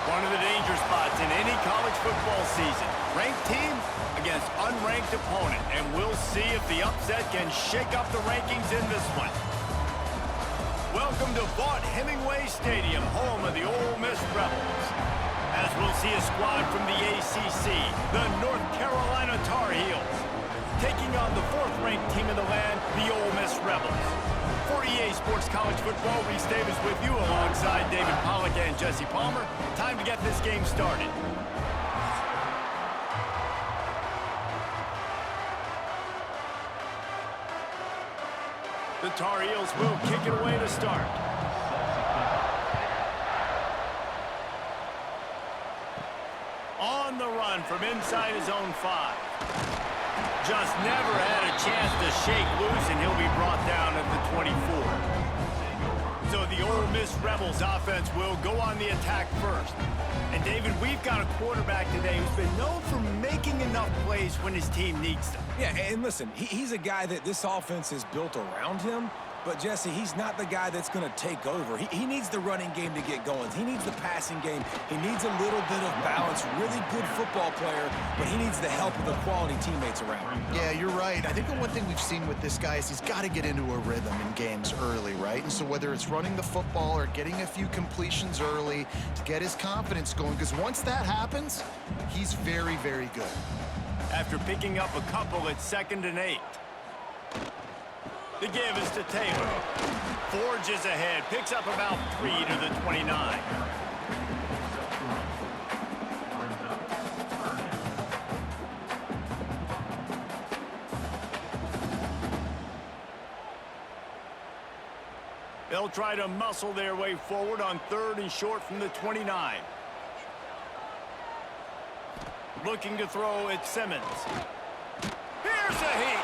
One of the danger spots in any college football season. Ranked team against unranked opponent. And we'll see if the upset can shake up the rankings in this one. Welcome to Vaught-Hemingway Stadium, home of the Ole Miss Rebels. As we'll see a squad from the ACC, the North Carolina Tar Heels, taking on the fourth-ranked team in the land, the Ole Miss Rebels. For EA Sports College Football, Reese Davis with you alongside David Pollack and Jesse Palmer. Time to get this game started. The Tar Heels will kick it away to start. On the run from inside his own 5. Just never had a chance to shake loose, and he'll be brought down at the 24. So the Ole Miss Rebels offense will go on the attack first. And David, we've got a quarterback today who's been known for making enough plays when his team needs them. Yeah, and listen, he's a guy that this offense is built around him. But, Jesse, he's not the guy that's going to take over. He needs the running game to get going. He needs the passing game. He needs a little bit of balance. Really good football player, but he needs the help of the quality teammates around him. Yeah, you're right. I think the one thing we've seen with this guy is he's got to get into a rhythm in games early, right? And so whether it's running the football or getting a few completions early to get his confidence going, because once that happens, he's very, very good. After picking up a couple at 2nd and 8. The give is to Taylor. Forges ahead, picks up about 3 to the 29. They'll try to muscle their way forward on 3rd and short from the 29. Looking to throw at Simmons. Here's a heat.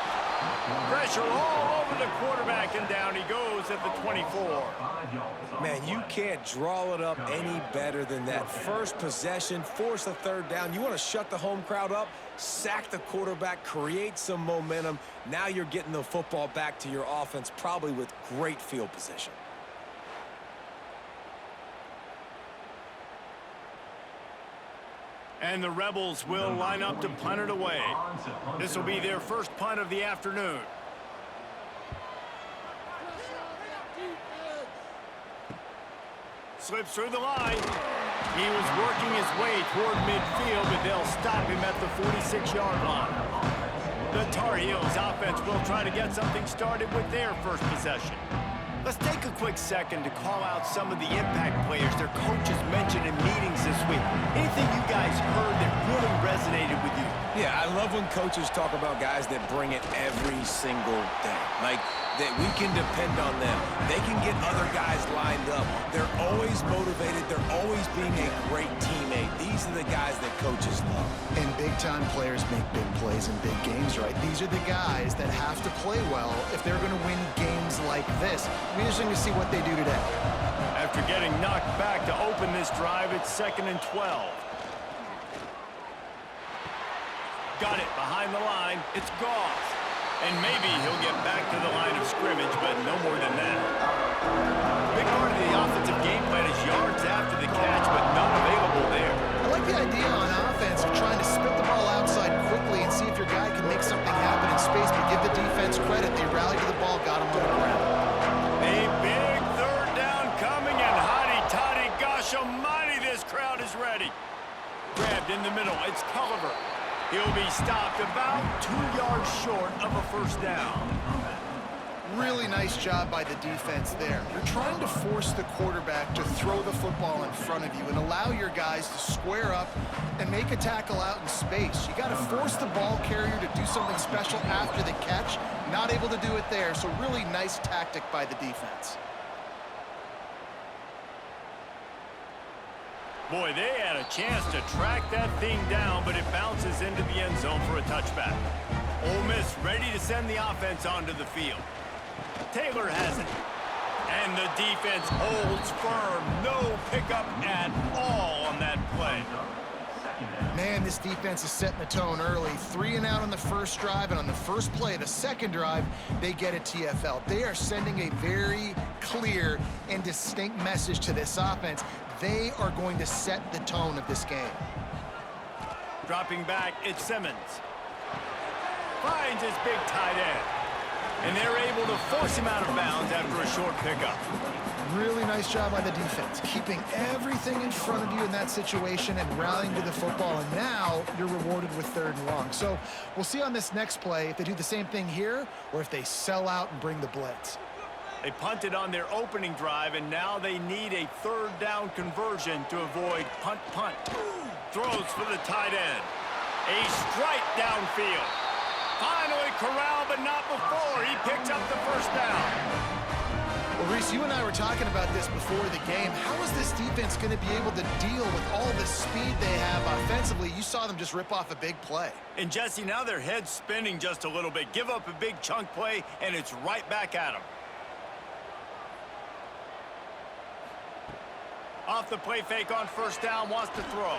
Pressure all over the quarterback, and down he goes at the 24. Man, you can't draw it up any better than that. First possession, force a 3rd down. You want to shut the home crowd up, sack the quarterback, create some momentum. Now you're getting the football back to your offense, probably with great field position. And the Rebels will line up to punt it away. This will be their first punt of the afternoon. Slips through the line. He was working his way toward midfield, but they'll stop him at the 46-yard line. The Tar Heels offense will try to get something started with their first possession. Let's take a quick second to call out some of the impact players their coaches mentioned in meetings this week. Anything you guys heard that really resonated with you? Yeah, I love when coaches talk about guys that bring it every single day. Like, that we can depend on them. They can get other guys lined up. They're always motivated. They're always being a great teammate. These are the guys that coaches love. And big-time players make big plays in big games, right? These are the guys that have to play well if they're going to win games like this. It'll be interesting to see what they do today. After getting knocked back to open this drive, it's 2nd and 12. Got it behind the line. It's Goff. And maybe he'll get back to the line of scrimmage, but no more than that. Big part of the offensive game plan is yards after the catch, but none available there. I like the idea on offense of trying to spit the ball outside quickly and see if your guy can make something happen in space, but give the defense credit. They rallied to the ball, got him on the ground. A big 3rd down coming, and hotty-toddy, gosh almighty, this crowd is ready. Grabbed in the middle, it's Culliver. He'll be stopped about 2 yards short of a 1st down. Really nice job by the defense there. You're trying to force the quarterback to throw the football in front of you and allow your guys to square up and make a tackle out in space. You got to force the ball carrier to do something special after the catch. Not able to do it there, so really nice tactic by the defense. Boy, they had a chance to track that thing down, but it bounces into the end zone for a touchback. Ole Miss ready to send the offense onto the field. Taylor has it. And the defense holds firm. No pickup at all on that play. Man, this defense is setting the tone early. 3 and out on the first drive, and on the first play of the second drive, they get a TFL. They are sending a very clear and distinct message to this offense. They are going to set the tone of this game. Dropping back, it's Simmons. Finds his big tight end. And they're able to force him out of bounds after a short pickup. Really nice job by the defense, keeping everything in front of you in that situation and rallying to the football. And now you're rewarded with 3rd and long. So we'll see on this next play if they do the same thing here or if they sell out and bring the blitz. They punted on their opening drive, and now they need a 3rd down conversion to avoid punt. Throws for the tight end. A strike downfield. Finally corralled, but not before. He picks up the 1st down. Well, Reese, you and I were talking about this before the game. How is this defense going to be able to deal with all the speed they have offensively? You saw them just rip off a big play. And, Jesse, now their head's spinning just a little bit. Give up a big chunk play, and it's right back at them. Off the play fake on 1st down, wants to throw.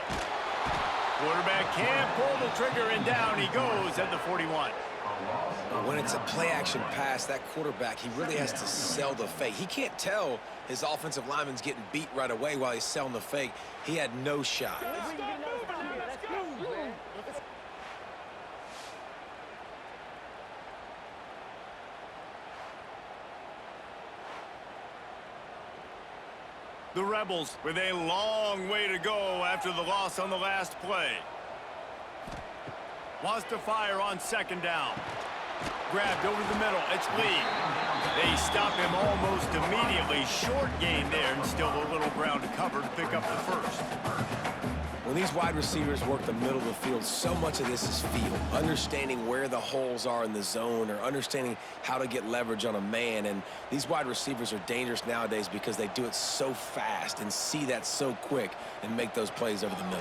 Quarterback can't pull the trigger, and down he goes at the 41. When it's a play-action pass, that quarterback, he really has to sell the fake. He can't tell his offensive lineman's getting beat right away while he's selling the fake. He had no shot. The Rebels with a long way to go after the loss on the last play. Wants to fire on 2nd down. Grabbed over the middle. It's Lee. They stop him almost immediately. Short gain there, and still a little ground to cover to pick up the 1st. When these wide receivers work the middle of the field, so much of this is feel. Understanding where the holes are in the zone or understanding how to get leverage on a man. And these wide receivers are dangerous nowadays because they do it so fast and see that so quick and make those plays over the middle.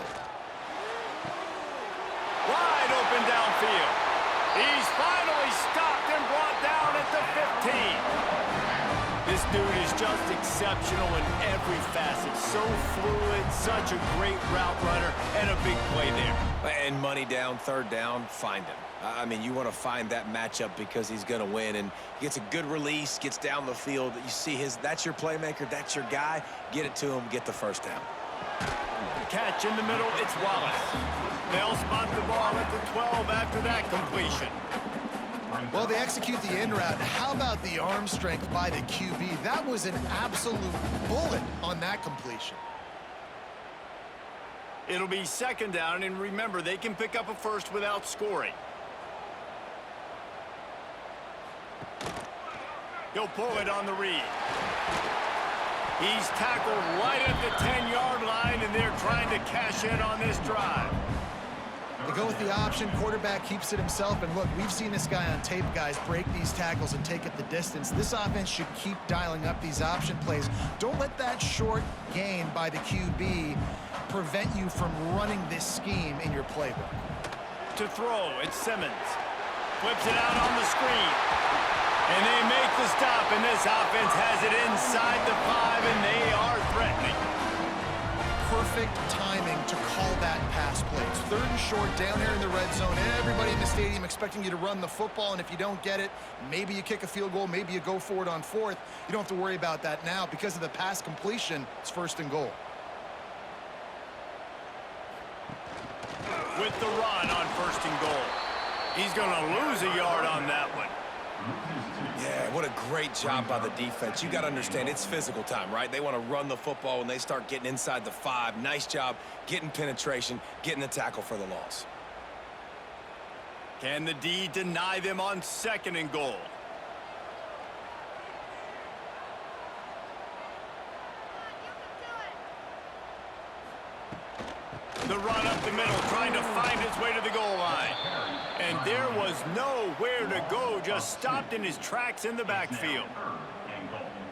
Wide open downfield. He's finally stopped and brought down at the 15. This dude is just exceptional in every facet. So fluid, such a great route runner, and a big play there. And money down, 3rd down, find him. I mean, you want to find that matchup because he's going to win. And he gets a good release, gets down the field. You see that's your playmaker, that's your guy. Get it to him, get the 1st down. Catch in the middle, it's Wallace. They'll spot the ball at the 12 after that completion. Well, they execute the in route. How about the arm strength by the QB? That was an absolute bullet on that completion. It'll be 2nd down, and remember, they can pick up a 1st without scoring. He'll pull it on the read. He's tackled right at the 10-yard line, and they're trying to cash in on this drive. They go with the option. Quarterback keeps it himself. And look, we've seen this guy on tape, guys, break these tackles and take it the distance. This offense should keep dialing up these option plays. Don't let that short gain by the QB prevent you from running this scheme in your playbook. To throw, it's Simmons. Flips it out on the screen. And they make the stop, and this offense has it inside the 5, and they are threatening. Perfect timing to call that pass play. It's 3rd and short down here in the red zone. Everybody in the stadium expecting you to run the football, and if you don't get it, maybe you kick a field goal, maybe you go for it on 4th. You don't have to worry about that now. Because of the pass completion, it's 1st and goal. With the run on 1st and goal. He's going to lose a yard on that one. Yeah, what a great job by the defense. You got to understand, it's physical time, right? They want to run the football when they start getting inside the 5. Nice job getting penetration, getting the tackle for the loss. Can the D deny them on 2nd and goal? The run up the middle, trying to find his way to the goal line. And there was nowhere to go, just stopped in his tracks in the backfield.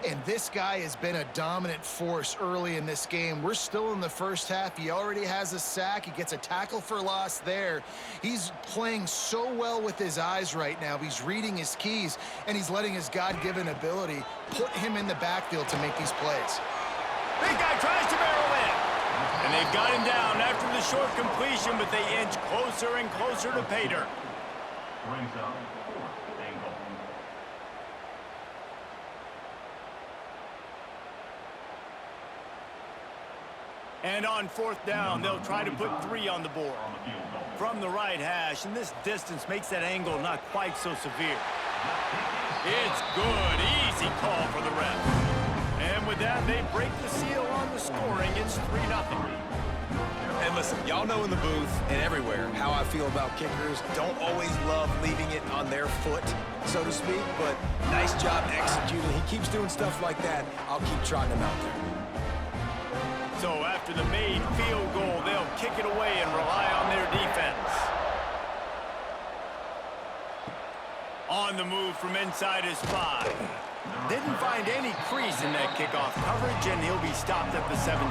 And this guy has been a dominant force early in this game. We're still in the 1st half. He already has a sack. He gets a tackle for loss there. He's playing so well with his eyes right now. He's reading his keys, and he's letting his God-given ability put him in the backfield to make these plays. Big guy tries to barrel in. And they've got him down after the short completion, but they inch closer and closer to pay dirt. Brings up 4th and goal. And on fourth down, they'll try to put 3 on the board. From the right hash, and this distance makes that angle not quite so severe. It's good. Easy call for the ref. And with that, they break the seal on the scoring. It's 3-0. And listen, y'all know in the booth and everywhere how I feel about kickers. Don't always love leaving it on their foot, so to speak, but nice job executing. He keeps doing stuff like that. I'll keep trotting him out there. So after the made field goal, they'll kick it away and rely on their defense. On the move from inside his 5. Didn't find any crease in that kickoff coverage, and he'll be stopped at the 17.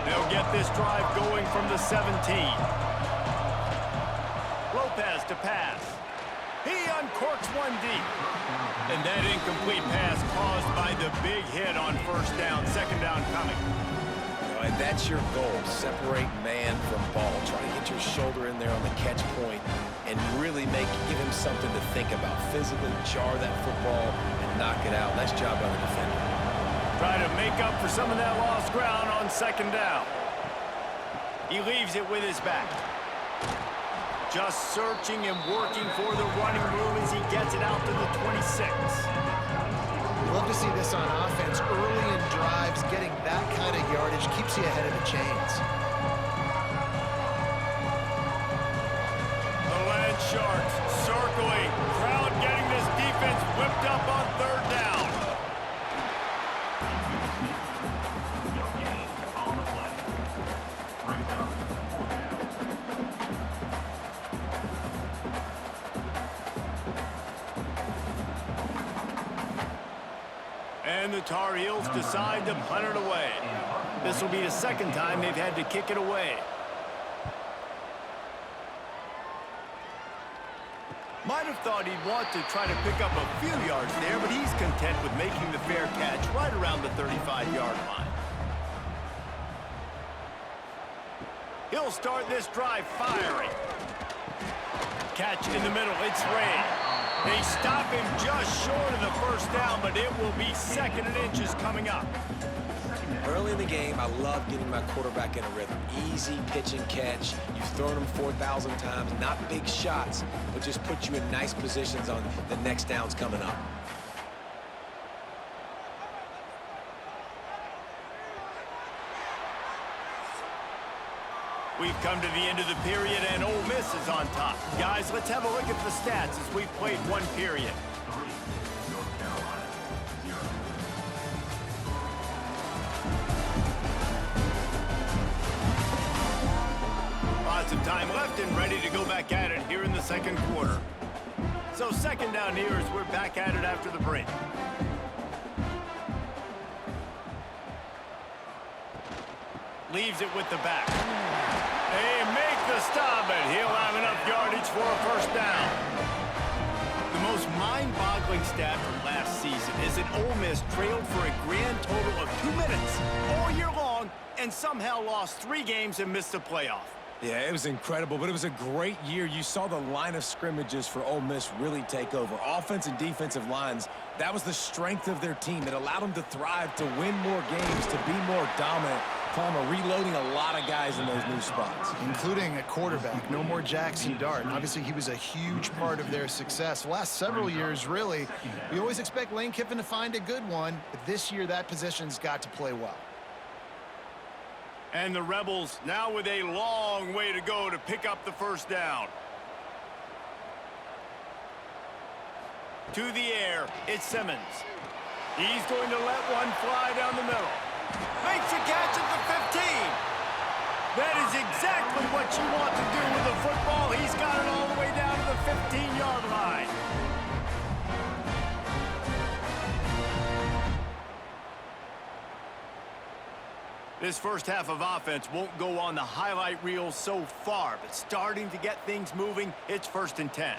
They'll get this drive going from the 17. Lopez to pass. He uncorks one deep. And that incomplete pass caused by the big hit on first down, second down coming. And that's your goal, separate man from ball. Try to get your shoulder in there on the catch point and really give him something to think about. Physically jar that football and knock it out. Nice job by the defender. Try to make up for some of that lost ground on second down. He leaves it with his back. Just searching and working for the running room as he gets it out to the 26. Love to see this on offense. Early in drives, getting that kind of yardage keeps you ahead of the chains. The Land Sharks circling. Crowd getting this defense whipped up on third down. And the Tar Heels decide to punt it away. This will be the second time they've had to kick it away. Might have thought he'd want to try to pick up a few yards there, but he's content with making the fair catch right around the 35-yard line. He'll start this drive firing. Catch in the middle, it's Ray. They stop him just short of the first down, but it will be second and inches coming up. Early in the game, I love getting my quarterback in a rhythm. Easy pitch and catch. You've thrown him 4,000 times. Not big shots, but just put you in nice positions on the next downs coming up. We've come to the end of the period, and Ole Miss is on top. Guys, let's have a look at the stats as we've played one period. Lots of time left and ready to go back at it here in the second quarter. So second down here as we're back at it after the break. Leaves it with the back. They make the stop, and he'll have enough yardage for a first down. The most mind-boggling stat from last season is that Ole Miss trailed for a grand total of 2 minutes all year long and somehow lost 3 games and missed the playoff. Yeah, it was incredible, but it was a great year. You saw the line of scrimmages for Ole Miss really take over. Offense and defensive lines, that was the strength of their team. It allowed them to thrive, to win more games, to be more dominant. Palmer reloading a lot of guys in those new spots. Including a quarterback. No more Jackson Dart. Obviously, he was a huge part of their success. The last several years, really, we always expect Lane Kiffin to find a good one, but this year that position's got to play well. And the Rebels now with a long way to go to pick up the first down. To the air, it's Simmons. He's going to let one fly down the middle. Makes a catch at the 15. That is exactly what you want to do with the football. He's got it all the way down to the 15-yard line. This first half of offense won't go on the highlight reel so far, but starting to get things moving, it's 1st and 10.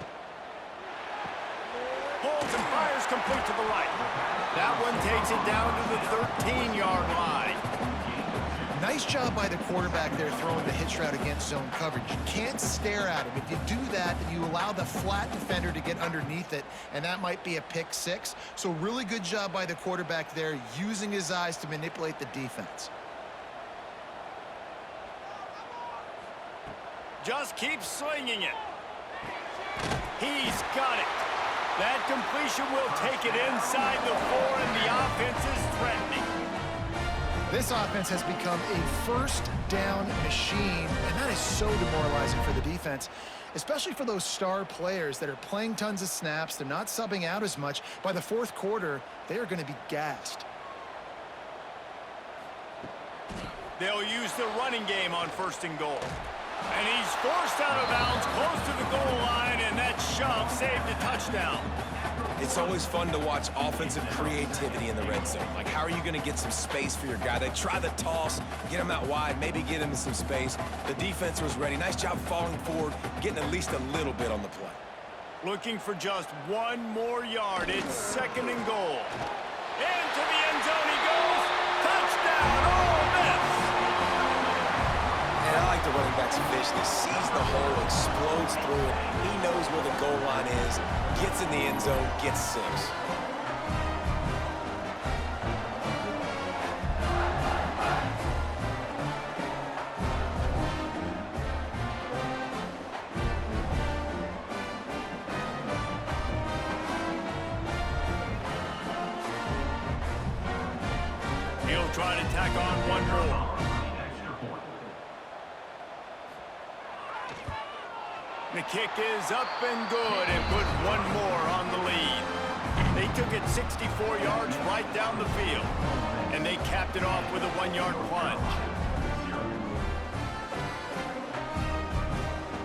Holds and fires complete to the right. That one takes it down to the 13-yard line. Nice job by the quarterback there throwing the hitch route against zone coverage. You can't stare at him. If you do that, then you allow the flat defender to get underneath it, and that might be a pick 6. So really good job by the quarterback there, using his eyes to manipulate the defense. Just keep slinging it. He's got it. That completion will take it inside the 4, and the offense is threatening. This offense has become a first down machine, and that is so demoralizing for the defense, especially for those star players that are playing tons of snaps. They're not subbing out as much. By the fourth quarter, they are going to be gassed. They'll use the running game on 1st and goal. And he's forced out of bounds close to the goal line, and that shove saved a touchdown. It's always fun to watch offensive creativity in the red zone. Like, how are you going to get some space for your guy? They try the toss, get him out wide, maybe get him in some space. The defense was ready. Nice job falling forward, getting at least a little bit on the play. Looking for just 1 more yard. It's 2nd and goal. Into the end zone he goes. Touchdown, Ole Miss! And I like the running back's vision. He sees the hole, explodes through it. He knows where the goal line is, gets in the end zone, gets 6. He'll try to tack on 1 more. The kick is up and good, and put 1 more on the lead. They took it 64 yards right down the field, and they capped it off with a 1-yard plunge.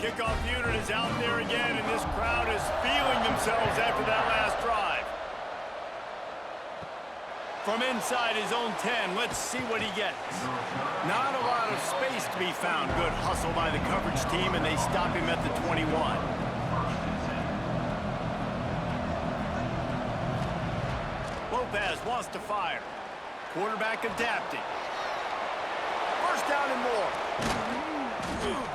Kickoff unit is out there again, and this crowd is feeling themselves after that last drive. From inside his own 10, let's see what he gets. Not a lot of space to be found. Good hustle by the coverage team, and they stop him at the 21. Lopez wants to fire. Quarterback adapting. 1st down and more.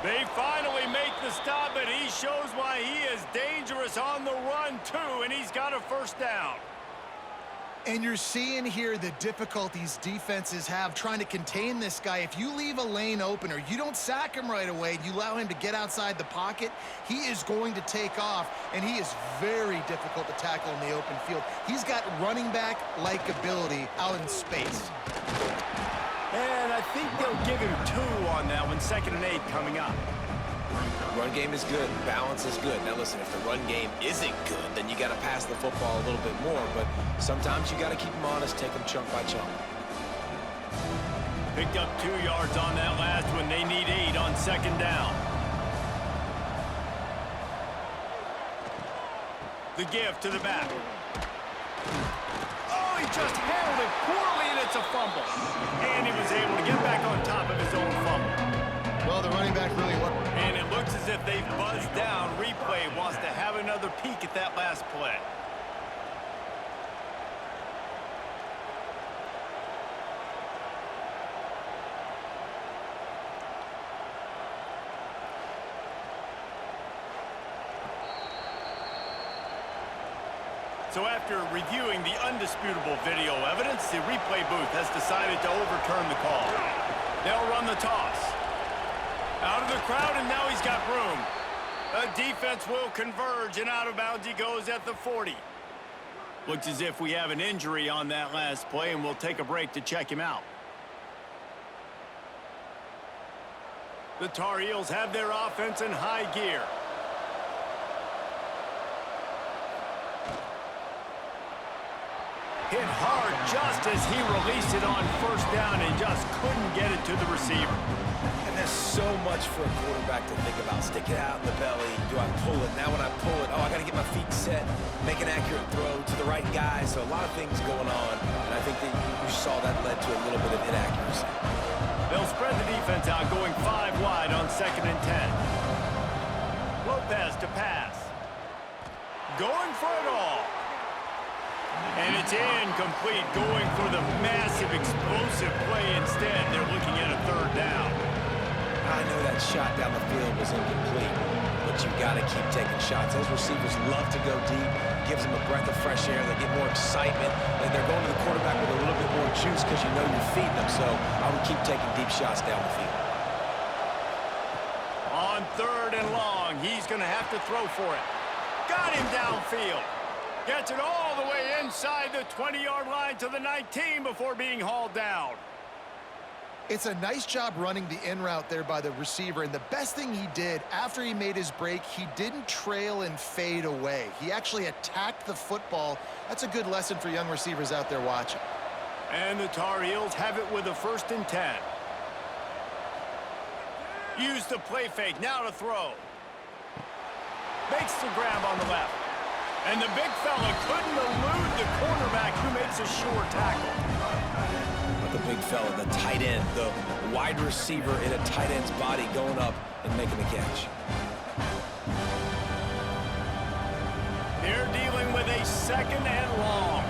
They finally make the stop, and he shows why he is dangerous on the run, too, and he's got a 1st down. And you're seeing here the difficulties defenses have trying to contain this guy. If you leave a lane open or you don't sack him right away, you allow him to get outside the pocket, he is going to take off, and he is very difficult to tackle in the open field. He's got running back-like ability out in space. And I think they'll give him 2 on that one. 2nd and 8 coming up. Run game is good. Balance is good. Now, listen, if the run game isn't good, then you got to pass the football a little bit more. But sometimes you got to keep them honest, take them chunk by chunk. Picked up 2 yards on that last one. They need 8 on 2nd down. The give to the back. Oh, he just handled it poorly, and it's a fumble. And he was able to get back on top of his own fumble. Well, the running back really worked. And it looks as if they've buzzed down. Replay wants to have another peek at that last play. So after reviewing the undisputable video evidence, the replay booth has decided to overturn the call. They'll run the toss. Out of the crowd, and now he's got room. The defense will converge, and out of bounds he goes at the 40. Looks as if we have an injury on that last play, and we'll take a break to check him out. The Tar Heels have their offense in high gear. Hit hard just as he released it on 1st down and just couldn't get it to the receiver. And there's so much for a quarterback to think about. Stick it out in the belly. Do I pull it? Now when I pull it, oh, I got to get my feet set, make an accurate throw to the right guy. So a lot of things going on, and I think that you saw that led to a little bit of inaccuracy. They'll spread the defense out, going 5 wide on 2nd and 10. Lopez to pass. Going for it all. And it's incomplete, going for the massive explosive play instead. They're looking at a 3rd down. I know that shot down the field was incomplete, but you got to keep taking shots. Those receivers love to go deep. Gives them a breath of fresh air. They get more excitement, and they're going to the quarterback with a little bit more juice because you know you're feeding them. So I would keep taking deep shots down the field. On 3rd and long. He's going to have to throw for it. Got him downfield. Gets it all the way inside the 20-yard line to the 19 before being hauled down. It's a nice job running the in route there by the receiver, and the best thing he did after he made his break, he didn't trail and fade away. He actually attacked the football. That's a good lesson for young receivers out there watching. And the Tar Heels have it with a 1st and 10. Use the play fake, now to throw. Makes the grab on the left. And the big fella couldn't elude the cornerback who makes a sure tackle. The big fella, the tight end, the wide receiver in a tight end's body going up and making the catch. They're dealing with a 2nd and long.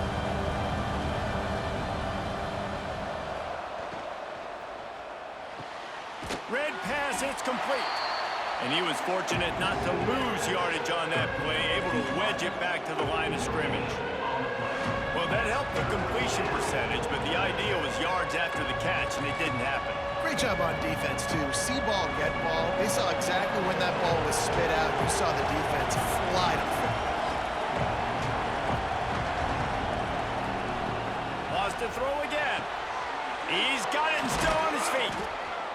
Red pass, it's complete. And he was fortunate not to lose yardage on that play, able to wedge it back to the line of scrimmage. Well, that helped the completion percentage, but the idea was yards after the catch, and it didn't happen. Great job on defense, too. See ball, get ball. They saw exactly when that ball was spit out. You saw the defense fly to the football. Lost to throw again. He's got it and still on his feet.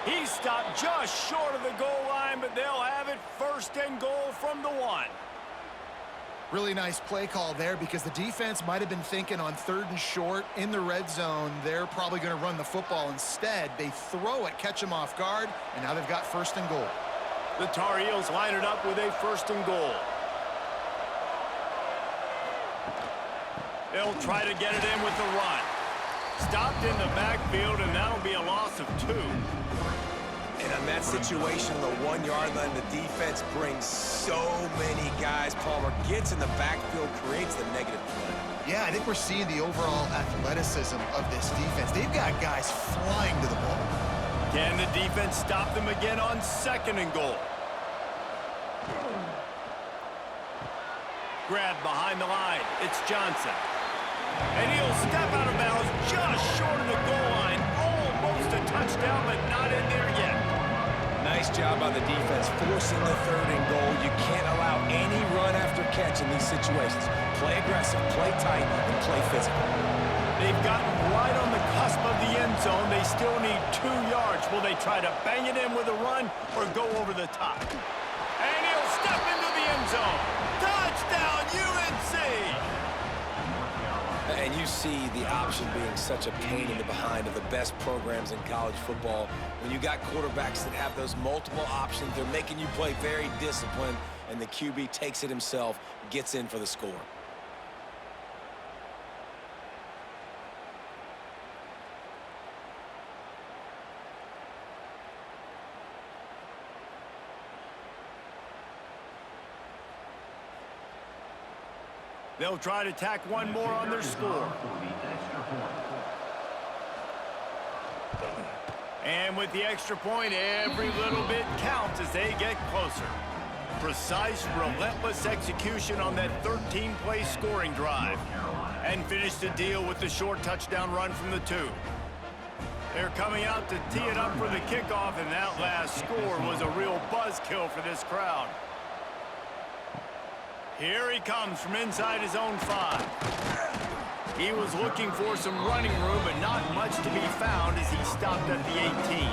He stopped just short of the goal line, but they'll have it 1st and goal from the 1. Really nice play call there because the defense might have been thinking on 3rd and short in the red zone. They're probably going to run the football instead. They throw it, catch him off guard, and now they've got 1st and goal. The Tar Heels line it up with a 1st and goal. They'll try to get it in with the run. Stopped in the backfield, and that'll be a loss of 2. And on that situation, the 1-yard line, the defense brings so many guys. Palmer gets in the backfield, creates the negative play. Yeah, I think we're seeing the overall athleticism of this defense. They've got guys flying to the ball. Can the defense stop them again on 2nd and goal? Grab behind the line. It's Johnson. And he'll step out of bounds just short of the goal line. Almost a touchdown, but not in there yet. Nice job by the defense forcing the 3rd and goal. You can't allow any run after catch in these situations. Play aggressive, play tight, and play physical. They've gotten right on the cusp of the end zone. They still need 2 yards. Will they try to bang it in with a run or go over the top? And he'll step into the end zone. Touchdown, UNC! And you see the option being such a pain in the behind of the best programs in college football. When you got quarterbacks that have those multiple options, they're making you play very disciplined, and the QB takes it himself, gets in for the score. They'll try to tack one more on their score. And with the extra point, every little bit counts as they get closer. Precise, relentless execution on that 13-play scoring drive. And finish the deal with the short touchdown run from the 2. They're coming out to tee it up for the kickoff, and that last score was a real buzzkill for this crowd. Here he comes from inside his own 5. He was looking for some running room, but not much to be found as he stopped at the 18.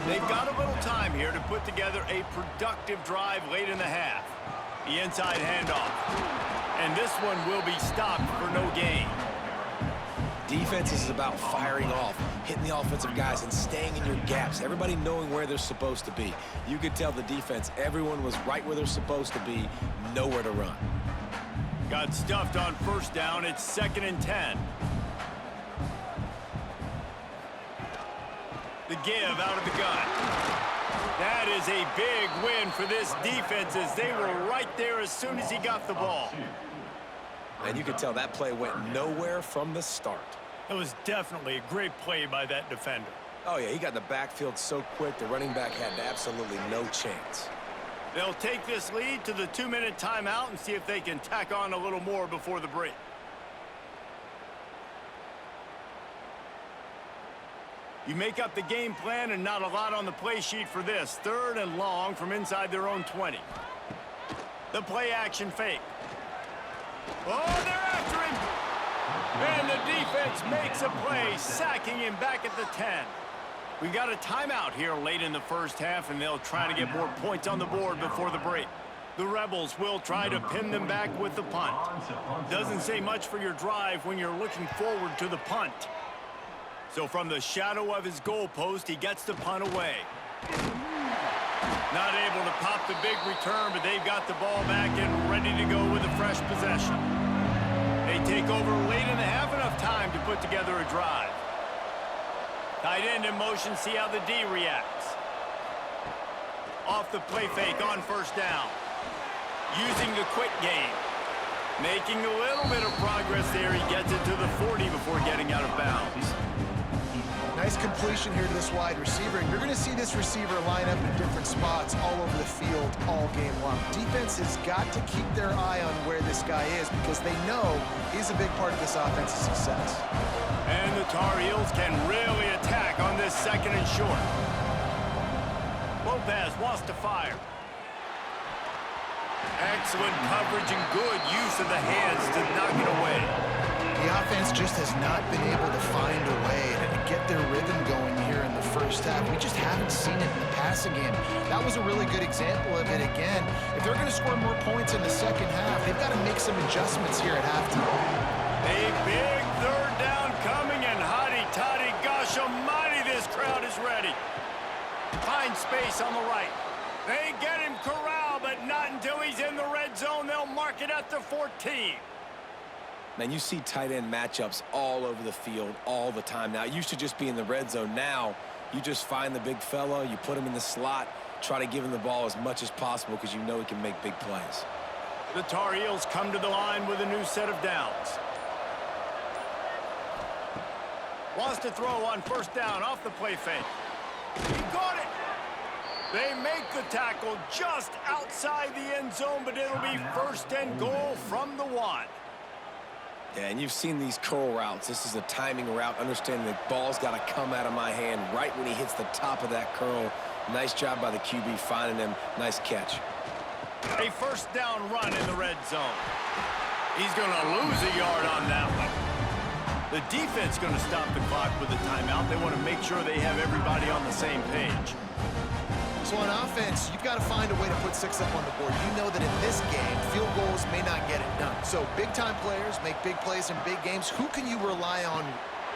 They've got a little time here to put together a productive drive late in the half. The inside handoff. And this one will be stopped for no gain. Defense is about firing off, hitting the offensive guys, and staying in your gaps. Everybody knowing where they're supposed to be. You could tell the defense, everyone was right where they're supposed to be, nowhere to run. Got stuffed on 1st down. It's 2nd and 10. The give out of the gun. That is a big win for this defense as they were right there as soon as he got the ball. And you could tell that play went nowhere from the start. It was definitely a great play by that defender. Oh, yeah, he got in the backfield so quick, the running back had absolutely no chance. They'll take this lead to the 2-minute timeout and see if they can tack on a little more before the break. You make up the game plan and not a lot on the play sheet for this. 3rd and long from inside their own 20. The play action fake. Oh, they're after him. And the defense makes a play, sacking him back at the 10. We got a timeout here late in the first half, and they'll try to get more points on the board before the break. The Rebels will try to pin them back with the punt. Doesn't say much for your drive when you're looking forward to the punt. So from the shadow of his goalpost, he gets the punt away. Not able to pop the big return, but they've got the ball back and ready to go with a fresh possession. They take over late in the half, enough time to put together a drive. Tight end in motion, see how the D reacts. Off the play fake on 1st down. Using the quick game. Making a little bit of progress there. He gets it to the 40 before getting out of bounds. Nice completion here to this wide receiver, and you're going to see this receiver line up in different spots all over the field all game long. Defense has got to keep their eye on where this guy is because they know he's a big part of this offense's success. And the Tar Heels can really attack on this 2nd and short. Lopez wants to fire. Excellent coverage and good use of the hands to knock it away. The offense just has not been able to find a way to get their rhythm going here in the first half. We just haven't seen it in the passing game. That was a really good example of it again. If they're going to score more points in the second half, they've got to make some adjustments here at halftime. A big 3rd down coming, and hotty-toddy, gosh almighty, this crowd is ready. Find space on the right. They get him corralled, but not until he's in the red zone. They'll mark it at the 14. Man, you see tight end matchups all over the field all the time now. It used to just be in the red zone. Now, you just find the big fella, you put him in the slot, try to give him the ball as much as possible because you know he can make big plays. The Tar Heels come to the line with a new set of downs. Wants to throw on 1st down off the play fake. He got it. They make the tackle just outside the end zone, but it'll be 1st and goal from the 1. Yeah, and you've seen these curl routes. This is a timing route, understanding the ball's got to come out of my hand right when he hits the top of that curl. Nice job by the QB finding him. Nice catch. A 1st down run in the red zone. He's going to lose a yard on that one. The defense going to stop the clock with a timeout. They want to make sure they have everybody on the same page. So on offense, you've got to find a way to put 6 up on the board. You know that in this game, field goals may not get it done. So big-time players make big plays in big games. Who can you rely on?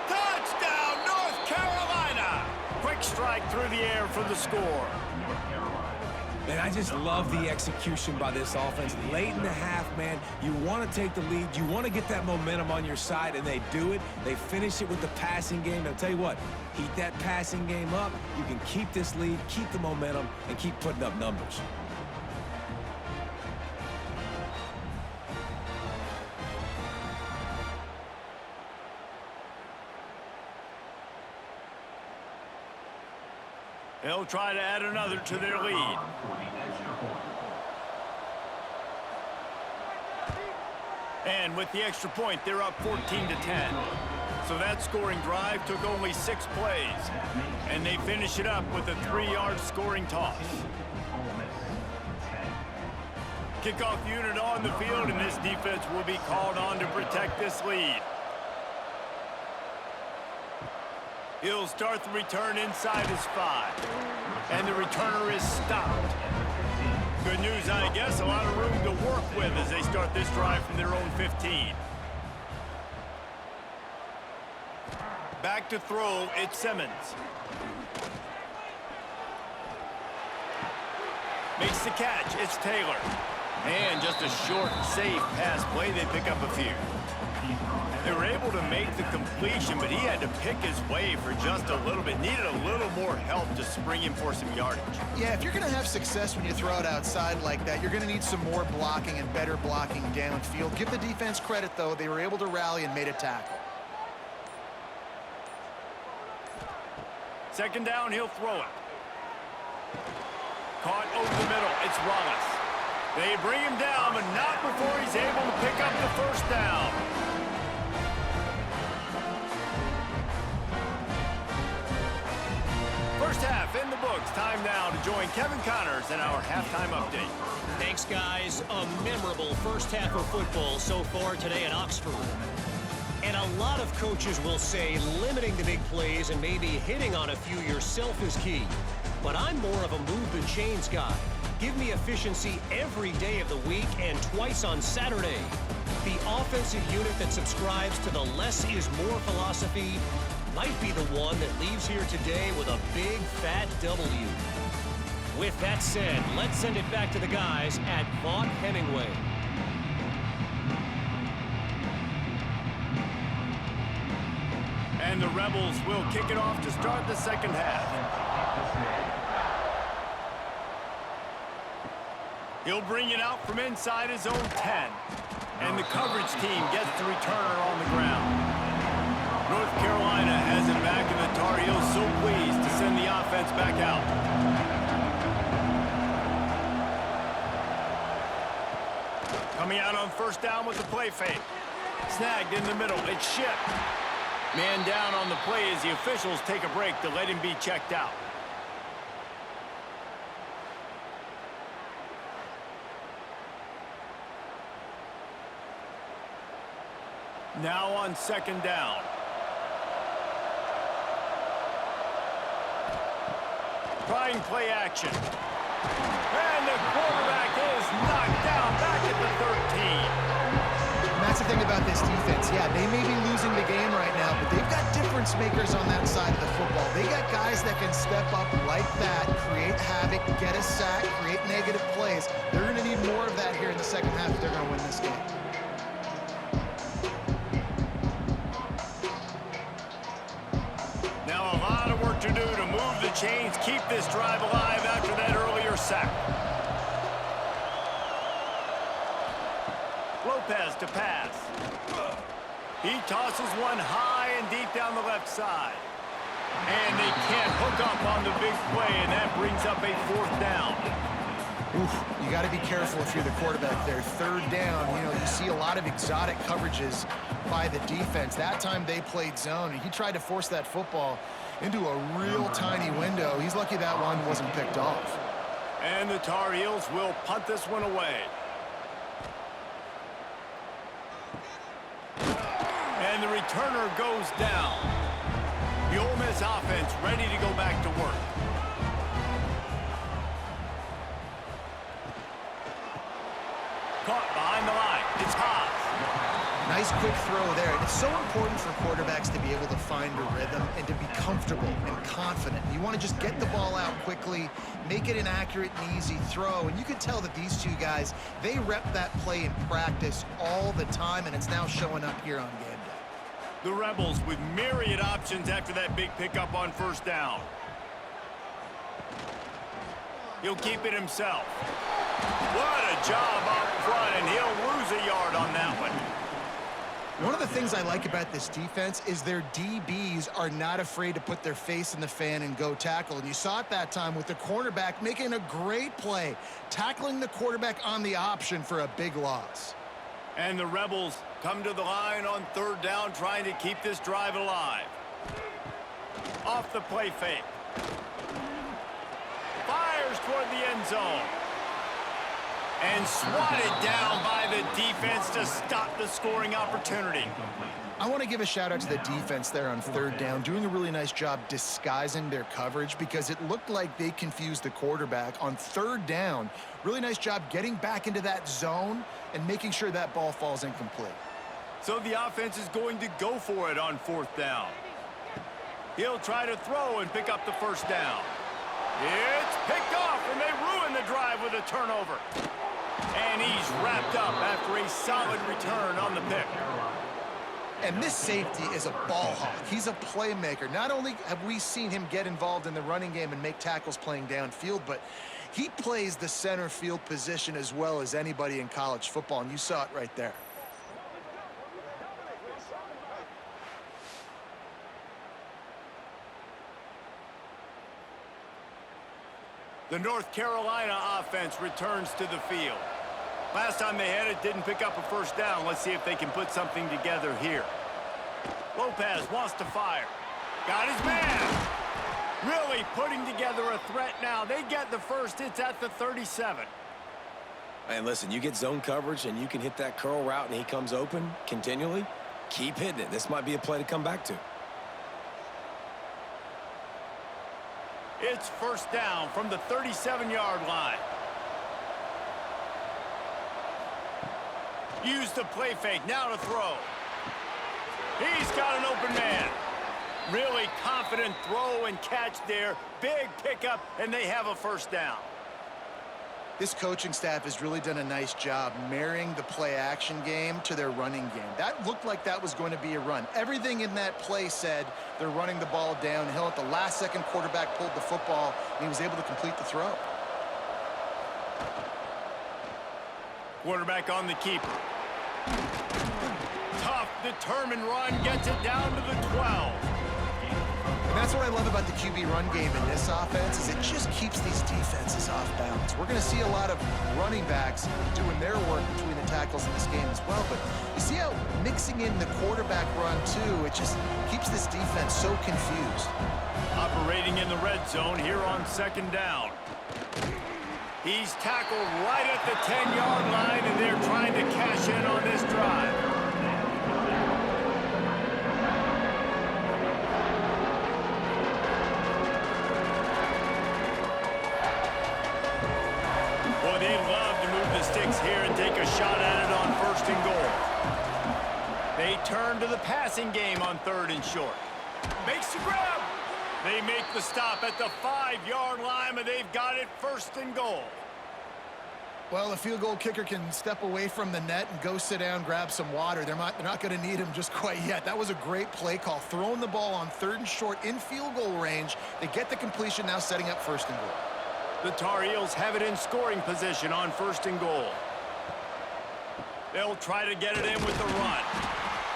Touchdown, North Carolina! Quick strike through the air for the score. Man, I just love the execution by this offense. Late in the half, man, you want to take the lead. You want to get that momentum on your side, and they do it. They finish it with the passing game. I'll tell you what, heat that passing game up. You can keep this lead, keep the momentum, and keep putting up numbers. They'll try to add another to their lead. And with the extra point, they're up 14-10. So that scoring drive took only 6 plays. And they finish it up with a 3-yard scoring toss. Kickoff unit on the field, and this defense will be called on to protect this lead. He'll start the return inside his 5. And the returner is stopped. Good news, I guess, a lot of room to work with as they start this drive from their own 15. Back to throw, it's Simmons. Makes the catch, it's Taylor. And just a short, safe pass play, they pick up a few. They were able to make the completion, but he had to pick his way for just a little bit. Needed a little more help to spring him for some yardage. Yeah, if you're going to have success when you throw it outside like that, you're going to need some more blocking and better blocking downfield. Give the defense credit, though. They were able to rally and made a tackle. 2nd down, he'll throw it. Caught over the middle, it's Wallace. They bring him down, but not before he's able to pick up the 1st down. First half in the books. Time now to join Kevin Connors in our halftime update. Thanks, guys. A memorable first half of football so far today in Oxford. And a lot of coaches will say limiting the big plays and maybe hitting on a few yourself is key. But I'm more of a move the chains guy. Give me efficiency every day of the week and twice on Saturday. The offensive unit that subscribes to the less is more philosophy might be the one that leaves here today with a big fat W. With that said, let's send it back to the guys at Vaught Hemingway. And the Rebels will kick it off to start the second half. He'll bring it out from inside his own 10. And the coverage team gets the returner on the ground. North Carolina has it back, and the Tar Heels so pleased to send the offense back out. Coming out on first down with the play fake. Snagged in the middle. It's shipped. Man down on the play as the officials take a break to let him be checked out. Now on second down. Trying play action. And the quarterback is knocked down back at the 13. And that's the thing about this defense. Yeah, they may be losing the game right now, but they've got difference makers on that side of the football. They got guys that can step up like that, create havoc, get a sack, create negative plays. They're going to need more of that here in the second half if they're going to win this game. Now a lot of work to do to move the chains, keep this drive alive after that earlier sack. Lopez to pass. He tosses one high and deep down the left side. And they can't hook up on the big play, and that brings up a fourth down. Oof, you got to be careful if you're the quarterback there. Third down, you see a lot of exotic coverages by the defense. That time they played zone, and he tried to force that football into a real tiny window. He's lucky that one wasn't picked off. And the Tar Heels will punt this one away. And the returner goes down. The Ole Miss offense ready to go back to work. Caught behind the line. It's Haas. Nice quick throw there. And it's so important for quarterbacks to be able to find a rhythm and to be comfortable and confident. You want to just get the ball out quickly, make it an accurate and easy throw. And you can tell that these two guys, they rep that play in practice all the time, and it's now showing up here on game day. The Rebels with myriad options after that big pickup on first down. He'll keep it himself. What a job up front, and he'll lose a yard on that one. One of the things I like about this defense is their DBs are not afraid to put their face in the fan and go tackle. And you saw it that time with the cornerback making a great play, tackling the quarterback on the option for a big loss. And the Rebels come to the line on third down, trying to keep this drive alive. Off the play fake. Fires toward the end zone. And swatted down by the defense to stop the scoring opportunity. I want to give a shout out to the defense there on third down, doing a really nice job disguising their coverage because it looked like they confused the quarterback on third down. Really nice job getting back into that zone and making sure that ball falls incomplete. So the offense is going to go for it on fourth down. He'll try to throw and pick up the first down. It's picked off, and they ruin the drive with a turnover. And he's wrapped up after a solid return on the pick. And this safety is a ball hawk. He's a playmaker. Not only have we seen him get involved in the running game and make tackles playing downfield, but he plays the center field position as well as anybody in college football, and you saw it right there. The North Carolina offense returns to the field. Last time they had it, didn't pick up a first down. Let's see if they can put something together here. Lopez wants to fire. Got his man. Really putting together a threat now. They get the first. It's at the 37. And listen, you get zone coverage and you can hit that curl route and he comes open continually, keep hitting it. This might be a play to come back to. It's first down from the 37-yard line. Use the play fake. Now to throw. He's got an open man. Really confident throw and catch there. Big pickup, and they have a first down. This coaching staff has really done a nice job marrying the play-action game to their running game. That looked like that was going to be a run. Everything in that play said they're running the ball downhill. At the last second, quarterback pulled the football, and he was able to complete the throw. Quarterback on the keeper. Tough, determined run, gets it down to the 12. And that's what I love about the QB run game in this offense is it just keeps these defenses off balance. We're going to see a lot of running backs doing their work between the tackles in this game as well. But you see how mixing in the quarterback run, too, it just keeps this defense so confused. Operating in the red zone here on second down. He's tackled right at the 10-yard line, and they're trying to cash in on this drive. Boy, they love to move the sticks here and take a shot at it on first and goal. They turn to the passing game on third and short. Makes the grab. They make the stop at the 5-yard line, but they've got it first and goal. Well, the field goal kicker can step away from the net and go sit down, grab some water. They're not going to need him just quite yet. That was a great play call. Throwing the ball on third and short in field goal range. They get the completion, now setting up first and goal. The Tar Heels have it in scoring position on first and goal. They'll try to get it in with the run.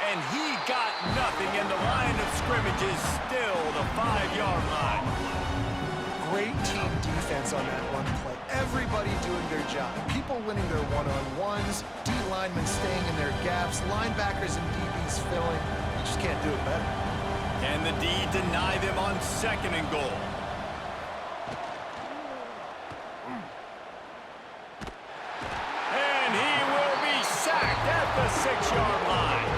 And he got nothing, and the line of scrimmage is still the 5-yard line. Great team defense on that one play. Everybody doing their job. People winning their one-on-ones, D linemen staying in their gaps, linebackers and DBs filling. You just can't do it better. Can the D deny them on second and goal? And he will be sacked at the 6-yard line.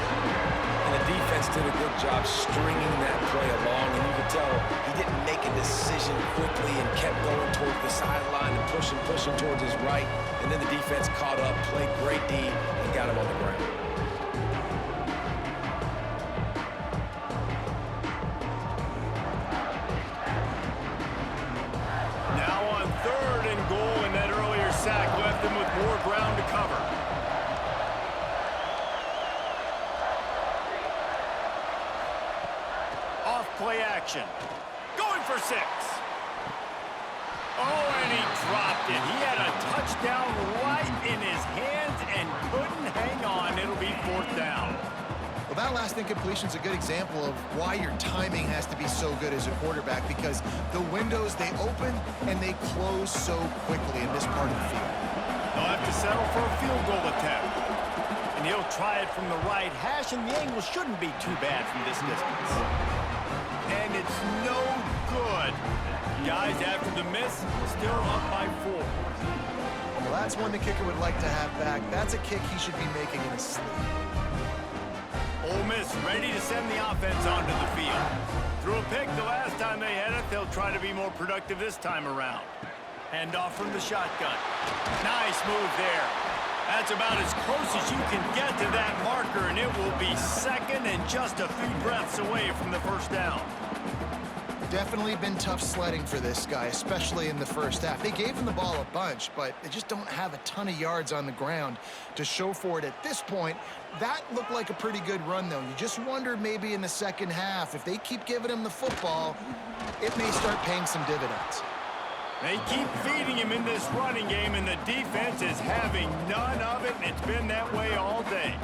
And the defense did a good job stringing that play along, and you could tell he didn't make a decision quickly and kept going towards the sideline and pushing towards his right. And then the defense caught up, played great D, and got him on the ground. Now on third and goal, and that earlier sack left him with more ground to cover. Off play action. Going for 6. Oh, and he dropped it. He had a touchdown right in his hands and couldn't hang on. It'll be fourth down. Well, that last incompletion is a good example of why your timing has to be so good as a quarterback, because the windows, they open and they close so quickly in this part of the field. They'll have to settle for a field goal attempt. And he'll try it from the right hash, and the angle shouldn't be too bad from this distance. And it's no good. Guys, after the miss, still up by 4. Well, that's one the kicker would like to have back. That's a kick he should be making in his sleep. Ole Miss ready to send the offense onto the field. Threw a pick the last time they had it. They'll try to be more productive this time around. Hand off from the shotgun. Nice move there. That's about as close as you can get to that marker, and it will be second and just a few breaths away from the first down. Definitely been tough sledding for this guy, especially in the first half. They gave him the ball a bunch, but they just don't have a ton of yards on the ground to show for it at this point. That looked like a pretty good run, though. You just wondered maybe in the second half, if they keep giving him the football, it may start paying some dividends. They keep feeding him in this running game, and the defense is having none of it, and it's been that way all day.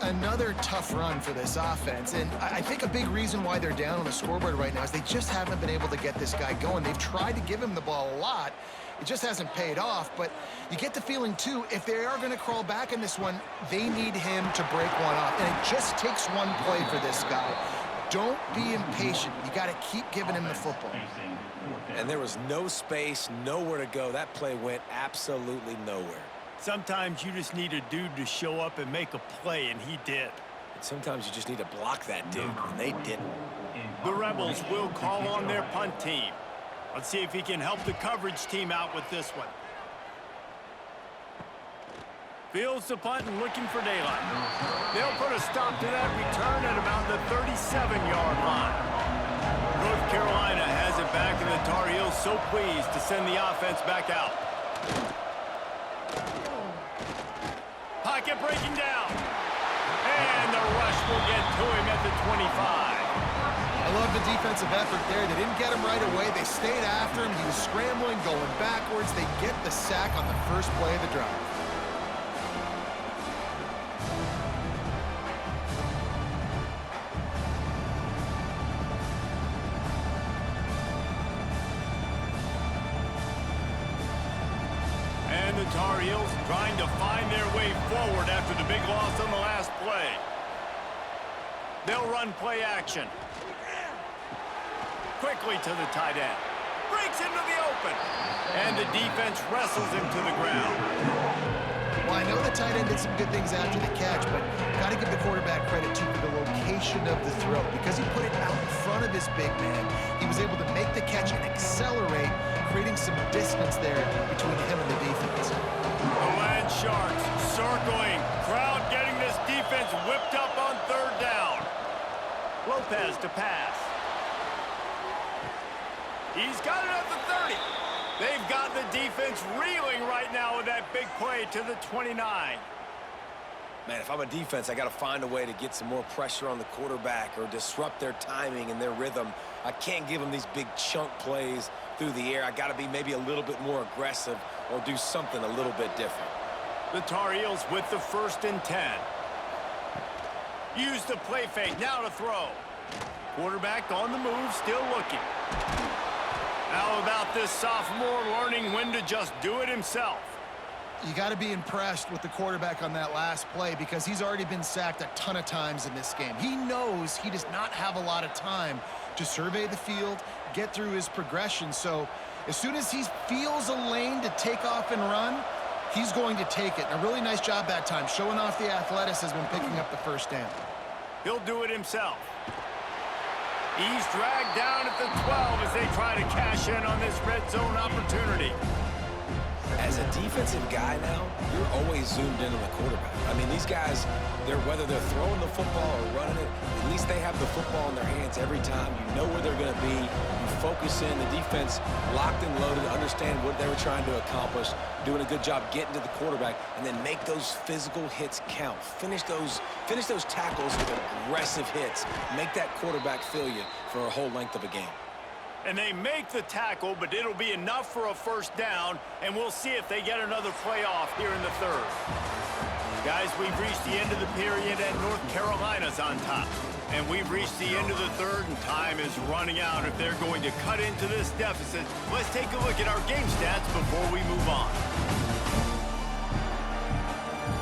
Another tough run for this offense, and I think a big reason why they're down on the scoreboard right now is they just haven't been able to get this guy going. They've tried to give him the ball a lot. It just hasn't paid off, but you get the feeling, too, if they are going to crawl back in this one, they need him to break one off, and it just takes one play for this guy. Don't be impatient. You got to keep giving him the football. And there was no space, nowhere to go. That play went absolutely nowhere. Sometimes you just need a dude to show up and make a play, and he did. And sometimes you just need to block that dude, and they didn't. The Rebels will call on their punt team. Let's see if he can help the coverage team out with this one. Fields the punt and looking for daylight. They'll put a stop to that return at about the 37-yard line. North Carolina has it back, and the Tar Heels so pleased to send the offense back out. Pocket breaking down. And the rush will get to him at the 25. I love the defensive effort there. They didn't get him right away. They stayed after him. He was scrambling, going backwards. They get the sack on the first play of the drive. And the Tar Heels trying to find their way forward after the big loss on the last play. They'll run play action. Quickly to the tight end. Breaks into the open. And the defense wrestles him to the ground. Well, I know the tight end did some good things after the catch, but got to give the quarterback credit, too, for the location of the throw. Because he put it out in front of his big man, he was able to make the catch and accelerate, creating some distance there between him and the defense. The Land Sharks circling. Crowd getting this defense whipped up on third down. Lopez to pass. He's got it at the 30. They've got the defense reeling right now with that big play to the 29. Man, if I'm a defense, I got to find a way to get some more pressure on the quarterback or disrupt their timing and their rhythm. I can't give them these big chunk plays through the air. I got to be maybe a little bit more aggressive or do something a little bit different. The Tar Heels with the 1st and 10. Use the play fake, now to throw. Quarterback on the move, still looking. How about this sophomore learning when to just do it himself? You got to be impressed with the quarterback on that last play because he's already been sacked a ton of times in this game. He knows he does not have a lot of time to survey the field, get through his progression. So as soon as he feels a lane to take off and run, he's going to take it. And a really nice job that time, showing off the athleticism and picking up the first down. He'll do it himself. He's dragged down at the 12 as they try to cash in on this red zone opportunity. As a defensive guy now, you're always zoomed in on the quarterback. I mean, these guys, whether they're throwing the football or running it, at least they have the football in their hands every time. You know where they're going to be. You focus in. The defense locked and loaded, understand what they were trying to accomplish, doing a good job getting to the quarterback, and then make those physical hits count. Finish those tackles with aggressive hits. Make that quarterback feel you for a whole length of a game. And they make the tackle, but it'll be enough for a first down, and we'll see if they get another play off here in the third. Guys, we've reached the end of the period, and North Carolina's on top. And we've reached the end of the third, and time is running out. If they're going to cut into this deficit, let's take a look at our game stats before we move on.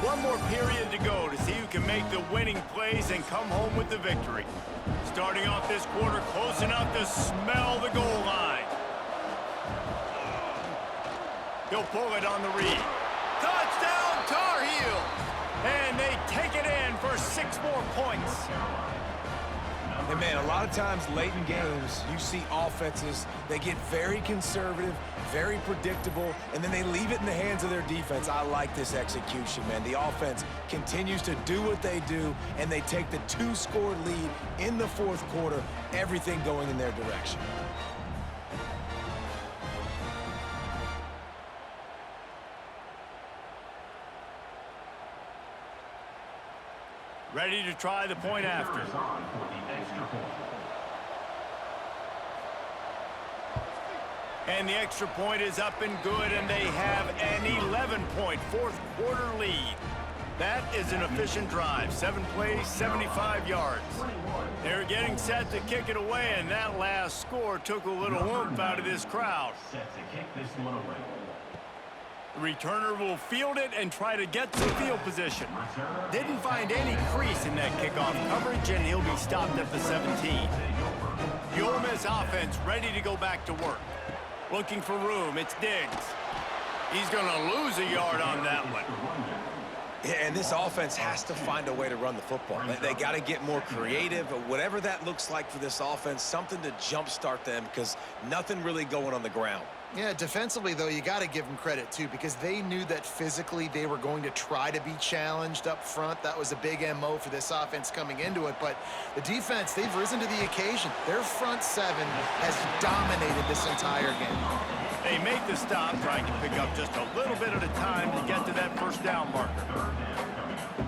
One more period to go to see who can make the winning plays and come home with the victory. Starting off this quarter close enough to smell the goal line. He'll pull it on the read. Touchdown, Tar Heels! And they take it in for 6 more points. And man, a lot of times late in games, you see offenses, they get very conservative, very predictable, and then they leave it in the hands of their defense. I like this execution, man. The offense continues to do what they do, and they take the 2-score lead in the 4th quarter, everything going in their direction. Ready to try the point after. And the extra point is up and good, and they have an 11-point 4th quarter lead. That is an efficient drive. 7 plays, 75 yards. They're getting set to kick it away, and that last score took a little oomph out of this crowd. Set to kick this one away. The returner will field it and try to get some field position. Didn't find any crease in that kickoff coverage, and he'll be stopped at the 17. The Ole Miss offense ready to go back to work. Looking for room, it's Diggs. He's going to lose a yard on that one. Yeah, and this offense has to find a way to run the football. They got to get more creative, whatever that looks like for this offense, something to jumpstart them because nothing really going on the ground. Yeah, defensively, though, you got to give them credit, too, because they knew that physically they were going to try to be challenged up front. That was a big MO for this offense coming into it. But the defense, they've risen to the occasion. Their front seven has dominated this entire game. They make the stop, trying to pick up just a little bit at a time to get to that first down marker.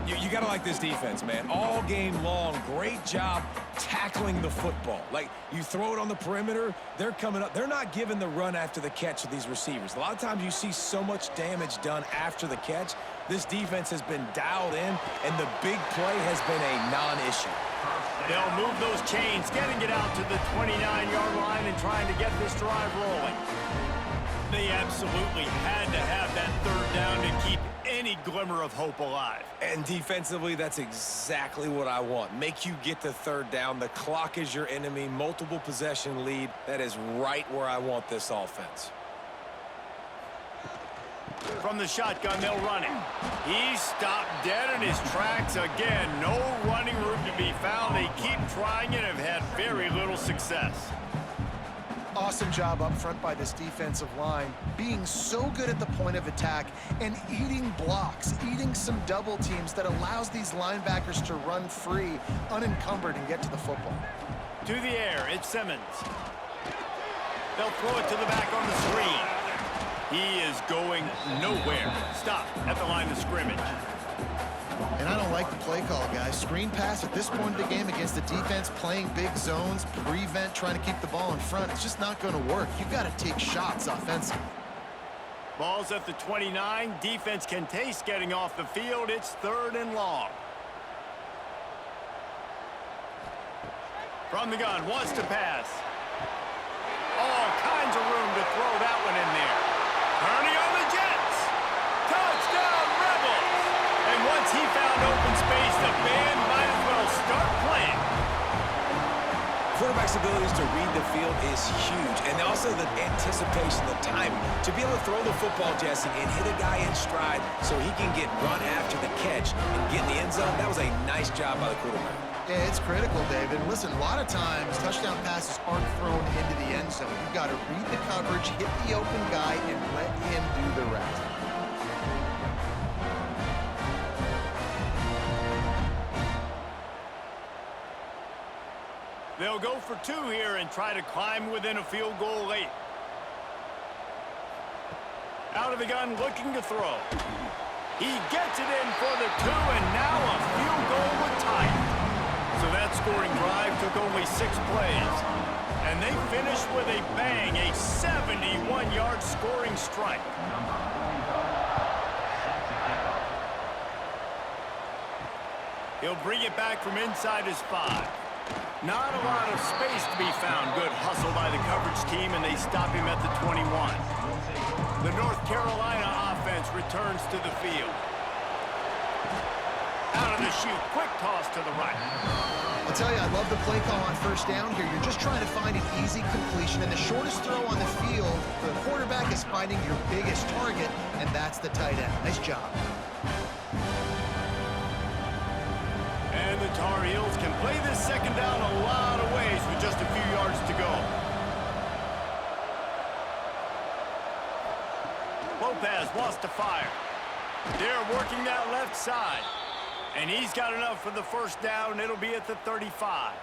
You got to like this defense, man. All game long, great job tackling the football. Like, you throw it on the perimeter, they're coming up. They're not giving the run after the catch to these receivers. A lot of times you see so much damage done after the catch. This defense has been dialed in, and the big play has been a non-issue. They'll move those chains, getting it out to the 29-yard line and trying to get this drive rolling. They absolutely had to have that third down to keep any glimmer of hope alive. And defensively, that's exactly what I want. Make you get the third down. The clock is your enemy. Multiple possession lead. That is right where I want this offense. From the shotgun, they'll run it. He's stopped dead in his tracks again. No running room to be found. They keep trying it and have had very little success. Awesome job up front by this defensive line, being so good at the point of attack and eating blocks, eating some double teams that allows these linebackers to run free, unencumbered, and get to the football. To the air, it's Simmons. They'll throw it to the back on the screen. He is going nowhere. Stop at the line of scrimmage. And I don't like the play call, guys. Screen pass at this point of the game against the defense playing big zones, prevent, trying to keep the ball in front. It's just not going to work. You've got to take shots offensively. Ball's at the 29. Defense can taste getting off the field. It's 3rd and long. From the gun, wants to pass. All kinds of room to throw that one in there. Turning on the Jets. Touchdown, Rebels. And once he found open space, the band might as well start playing. Quarterback's abilities to read the field is huge, and also the anticipation, the timing. To be able to throw the football, Jesse, and hit a guy in stride so he can get run after the catch and get in the end zone, that was a nice job by the quarterback. Yeah, it's critical, David. Listen, a lot of times touchdown passes aren't thrown into the end zone. You've got to read the coverage, hit the open guy, and let him do the rest. They'll go for 2 here and try to climb within a field goal late. Out of the gun, looking to throw. He gets it in for the 2, and now a field goal would tie it. So that scoring drive took only 6 plays. And they finished with a bang, a 71-yard scoring strike. He'll bring it back from inside his 5. Not a lot of space to be found. Good hustle by the coverage team, and they stop him at the 21. The North Carolina offense returns to the field. Out of the chute, quick toss to the right. I'll tell you, I love the play call on first down here. You're just trying to find an easy completion, and the shortest throw on the field, the quarterback is finding your biggest target, and that's the tight end. Nice job. And the Tar Heels can play this second down a lot of ways with just a few yards to go. Lopez wants to fire. They're working that left side. And he's got enough for the first down. It'll be at the 35.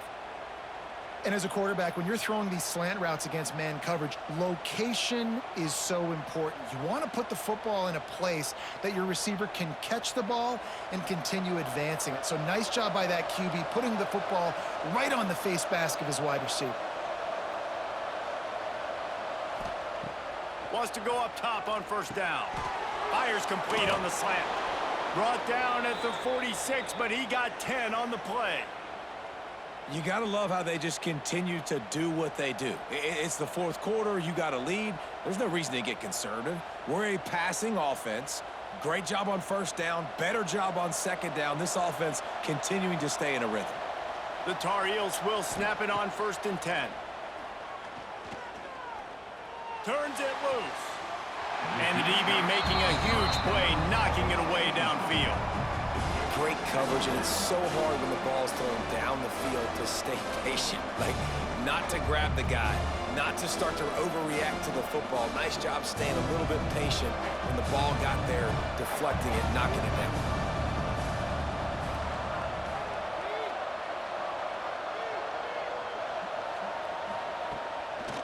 And as a quarterback, when you're throwing these slant routes against man coverage, location is so important. You want to put the football in a place that your receiver can catch the ball and continue advancing it. So nice job by that QB, putting the football right on the face mask of his wide receiver. Wants to go up top on first down. Fires complete on the slant. Brought down at the 46, but he got 10 on the play. You got to love how they just continue to do what they do. It's the fourth quarter. You got to lead. There's no reason to get conservative. We're a passing offense. Great job on first down. Better job on second down. This offense continuing to stay in a rhythm. The Tar Heels will snap it on 1st and 10. Turns it loose. And the DB making a huge play, knocking it away downfield. Great coverage, and it's so hard when the ball's thrown down the field to stay patient. Like, not to grab the guy, not to start to overreact to the football. Nice job staying a little bit patient when the ball got there, deflecting it, knocking it down.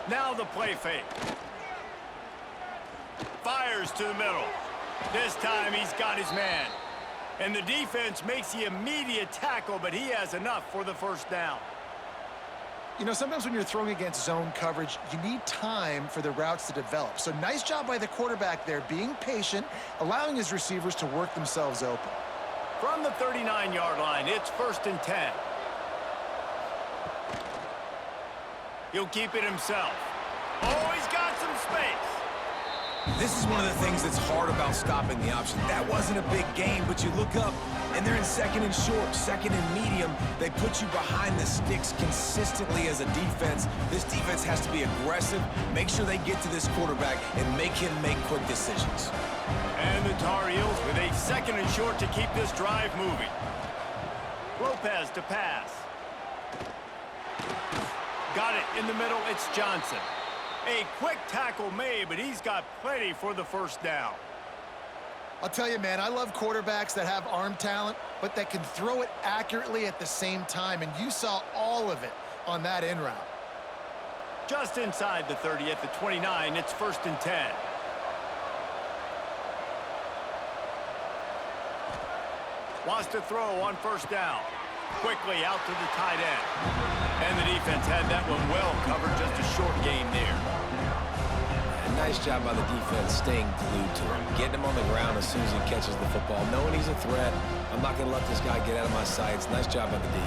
Now the play fake. Fires to the middle. This time he's got his man. And the defense makes the immediate tackle, but he has enough for the first down. You know, sometimes when you're throwing against zone coverage, you need time for the routes to develop. So nice job by the quarterback there, being patient, allowing his receivers to work themselves open. From the 39-yard line, it's 1st and 10. He'll keep it himself. Oh, he's got some space. This is one of the things that's hard about stopping the option. That wasn't a big gain, but you look up, and they're in 2nd and short, 2nd and medium. They put you behind the sticks consistently as a defense. This defense has to be aggressive, make sure they get to this quarterback, and make him make quick decisions. And the Tar Heels with a 2nd and short to keep this drive moving. Lopez to pass. Got it in the middle, it's Johnson. A quick tackle made, but he's got plenty for the first down. I'll tell you, man, I love quarterbacks that have arm talent, but that can throw it accurately at the same time, and you saw all of it on that in route. Just inside the 30 at the 29, it's 1st and 10. Wants to throw on first down. Quickly out to the tight end. And the defense had that one well covered, just a short game there. And nice job by the defense staying glued to him, getting him on the ground as soon as he catches the football, knowing he's a threat. I'm not going to let this guy get out of my sights. Nice job by the D.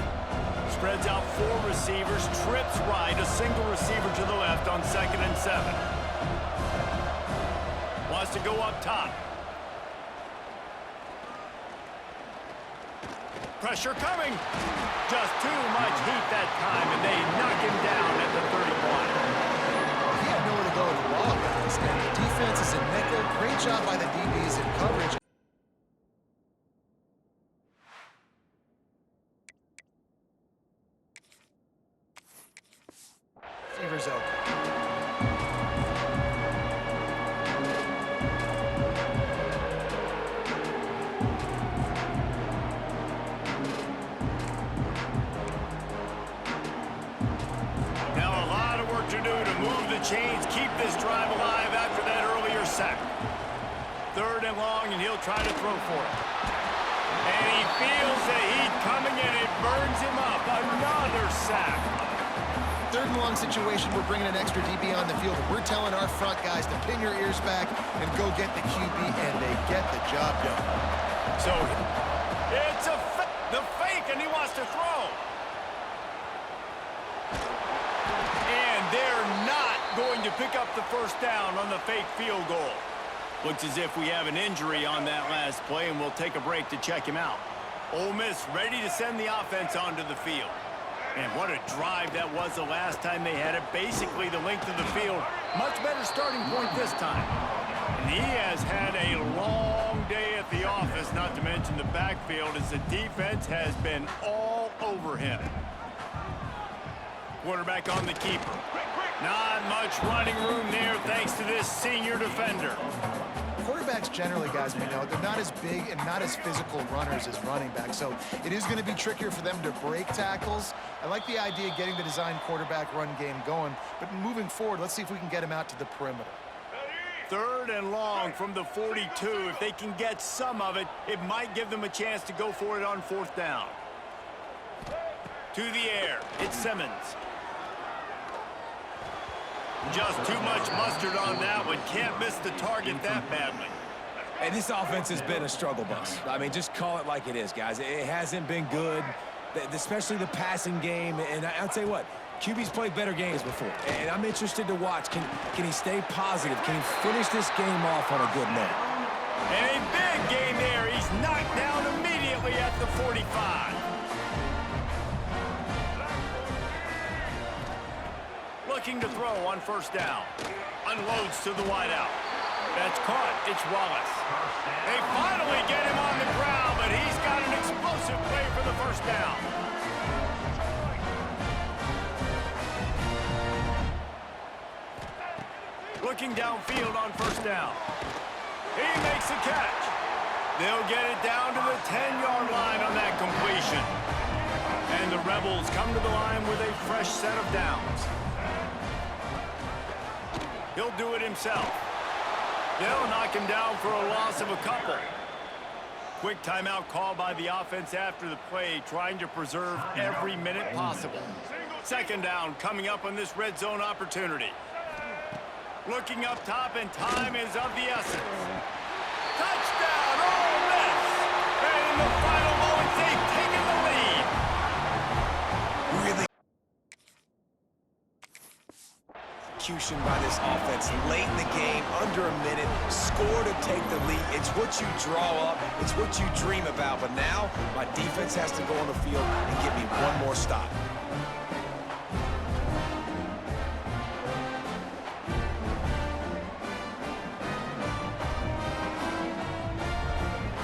Spreads out 4 receivers, trips right, a single receiver to the left on 2nd and 7. Wants to go up top. Pressure coming. Just too much heat that time, and they knock him down at the 31. He had nowhere to go with the ball, guys. And the defense is in nickel. Great job by the DBs in coverage. Receivers open. Chains keep this drive alive after that earlier sack. 3rd and long, and he'll try to throw for it. And he feels the heat coming, and it burns him up. Another sack. 3rd and long situation, we're bringing an extra DB on the field. We're telling our front guys to pin your ears back and go get the QB, and they get the job done. So it's the fake, and he wants to throw. And they're not going to pick up the first down on the fake field goal. Looks as if we have an injury on that last play, and we'll take a break to check him out. Ole Miss ready to send the offense onto the field. And what a drive that was the last time they had it. Basically the length of the field. Much better starting point this time. And he has had a long day at the office, not to mention the backfield, as the defense has been all over him. Quarterback on the keeper. Not much running room there thanks to this senior defender. Quarterbacks generally, guys, we know, they're not as big and not as physical runners as running backs, so it is going to be trickier for them to break tackles. I like the idea of getting the design quarterback run game going, but moving forward, let's see if we can get him out to the perimeter. 3rd and long from the 42. If they can get some of it, it might give them a chance to go for it on 4th down. To the air, it's Simmons. Just too much mustard on that one. Can't miss the target that badly. And this offense has been a struggle bus. I mean, just call it like it is, guys. It hasn't been good. especially the passing game. And I'll tell you what, QB's played better games before, and I'm interested to watch. Can he stay positive? Can he finish this game off on a good note? And a big gain there. He's knocked down immediately at the 45. Looking to throw on first down. Unloads to the wideout. That's caught. It's Wallace. They finally get him on the ground, but he's got an explosive play for the first down. Looking downfield on first down. He makes a catch. They'll get it down to the 10-yard line on that completion. And the Rebels come to the line with a fresh set of downs. He'll do it himself. They'll knock him down for a loss of a couple. Quick timeout call by the offense after the play, trying to preserve every minute possible. Second down coming up on this red zone opportunity. Looking up top, and time is of the essence. Touchdown, Ole Miss! And in the final moments, they've taken the lead. Really execution by this offense late in the game, under a minute, score to take the lead. It's what you draw up, it's what you dream about, but now my defense has to go on the field and give me one more stop.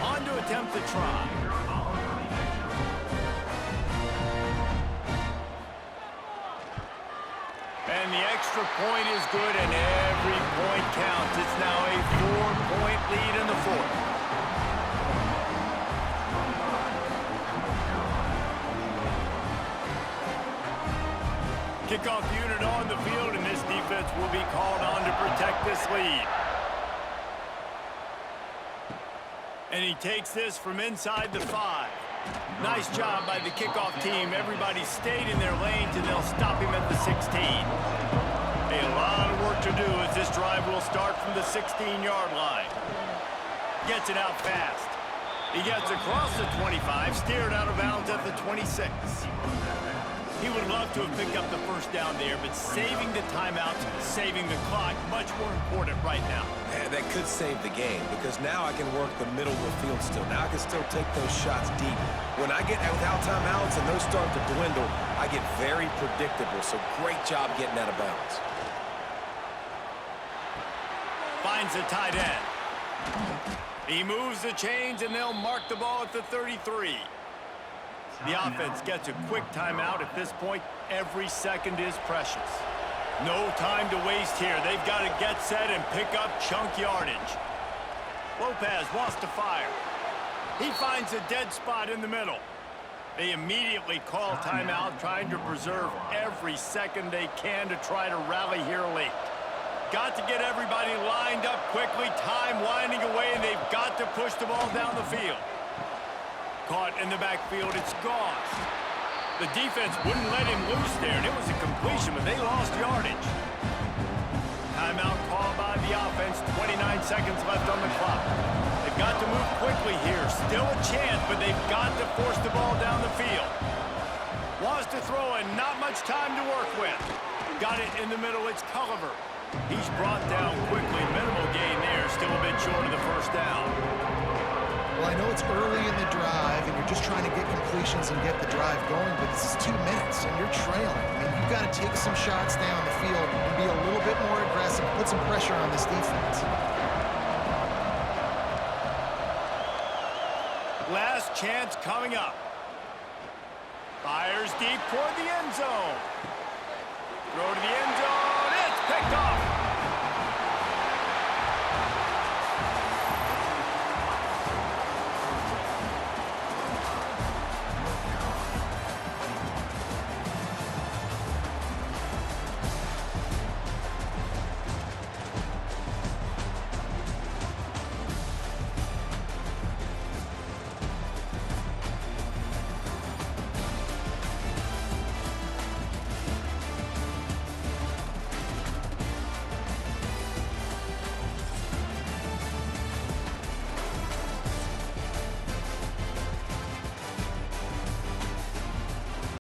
On to attempt the try. And the extra point is good, and every point counts. It's now a 4-point lead in the fourth. Kickoff unit on the field, and this defense will be called on to protect this lead. And he takes this from inside the 5. Nice job by the kickoff team. Everybody stayed in their lanes, and they'll stop him at the 16. A lot of work to do as this drive will start from the 16-yard line. Gets it out fast. He gets across the 25, steered out of bounds at the 26. He would love to have picked up the first down there, but saving the timeouts, saving the clock, much more important right now. Yeah, that could save the game, because now I can work the middle of the field still. Now I can still take those shots deep. When I get without timeouts and those start to dwindle, I get very predictable. So great job getting out of bounds. Finds the tight end. He moves the chains, and they'll mark the ball at the 33. The offense gets a quick timeout. At this point, every second is precious. No time to waste here. They've got to get set and pick up chunk yardage. Lopez wants to fire. He finds a dead spot in the middle. They immediately call timeout, trying to preserve every second they can to try to rally here late. Got to get everybody lined up quickly. Time winding away, and they've got to push the ball down the field. Caught in the backfield, it's Goss. The defense wouldn't let him loose there, and it was a completion, but they lost yardage. Timeout called by the offense, 29 seconds left on the clock. They've got to move quickly here. Still a chance, but they've got to force the ball down the field. Wants to throw, and not much time to work with. Got it in the middle, it's Culliver. He's brought down quickly. Minimal gain there, still a bit short of the first down. Well, I know it's early in the drive, and you're just trying to get completions and get the drive going, but this is 2 minutes, and you're trailing. I mean, you've got to take some shots down the field and be a little bit more aggressive, put some pressure on this defense. Last chance coming up. Fires deep toward the end zone. Throw to the end zone. It's picked off.